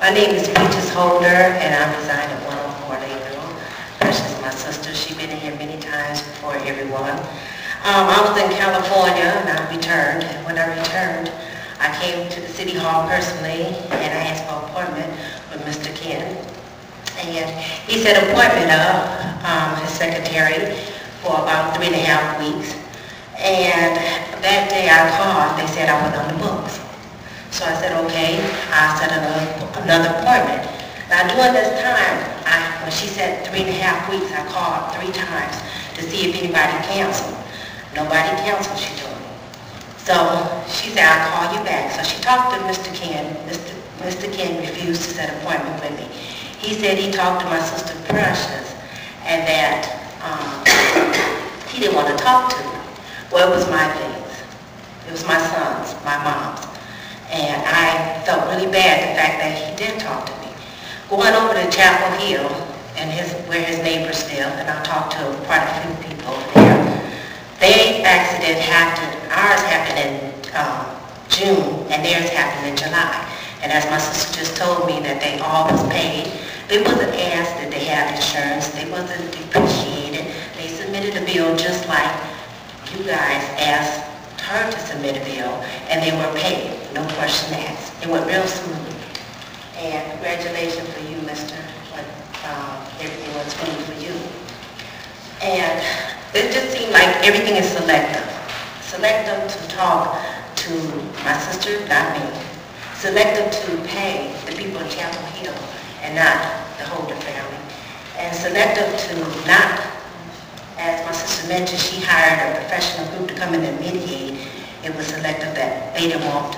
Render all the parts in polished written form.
My name is Peaches Holder, and I reside at 104 Lakeville. Precious is my sister. She's been in here many times before everyone. I was in California, and I returned. And when I returned, I came to the City Hall personally, and I asked for an appointment with Mr. Ken. And he set an appointment up, his secretary, for about 3.5 weeks. And that day I called, they said I was on the books. So I said, okay, I'll set another appointment. Now during this time, when she said 3.5 weeks, I called 3 times to see if anybody canceled. Nobody canceled, she told me. So she said, I'll call you back. So she talked to Mr. Ken. Mr. Ken refused to set an appointment with me. He said he talked to my sister Precious and that he didn't want to talk to me. Well, it was my things. It was my son's, my mom's. And I felt really bad the fact that he did talk to me. Going over to Chapel Hill, and where his neighbors live, and I talked to quite a few people there. Their accident happened, ours happened in June, and theirs happened in July. And as my sister just told me that they all was paid, they wasn't asked that they had insurance, they wasn't depreciated. They submitted a bill just like you guys asked her to submit a bill, and they were paid, no question asked. It went real smooth. And congratulations for you, Mr. Everything went smooth for you. And it just seemed like everything is selective. Selective to talk to my sister, not me. Selective to pay the people in Chapel Hill and not the Holder family. And selective to not, as my sister mentioned, she hired a professional group to come in and mediate. It was selective that they didn't want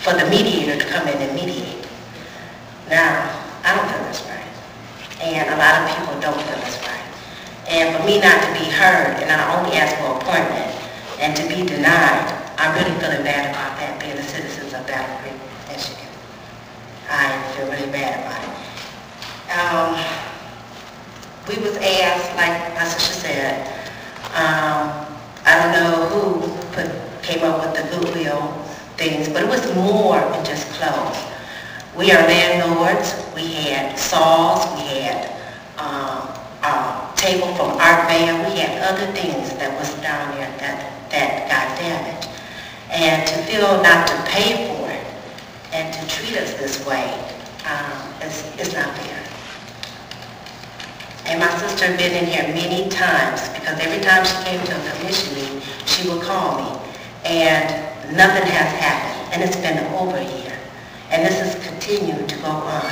for the mediator to come in and mediate. Now, I don't feel that's right. And a lot of people don't feel that's right. And for me not to be heard, and I only asked for an appointment, and to be denied, I'm really feeling bad about that, being the citizens of Battle Creek, Michigan. I feel really bad about it. We was asked, like my sister said, I don't know who came up with the Goodwill things, but it was more than just clothes. We are landlords. We had saws. We had a table from Art Van. We had other things that was down there that got damaged. And to feel not to pay for it and to treat us this way, it's not fair. And my sister had been in here many times because every time she came to a commission meeting, she would call me. And nothing has happened. And it's been over a year. And this has continued to go on.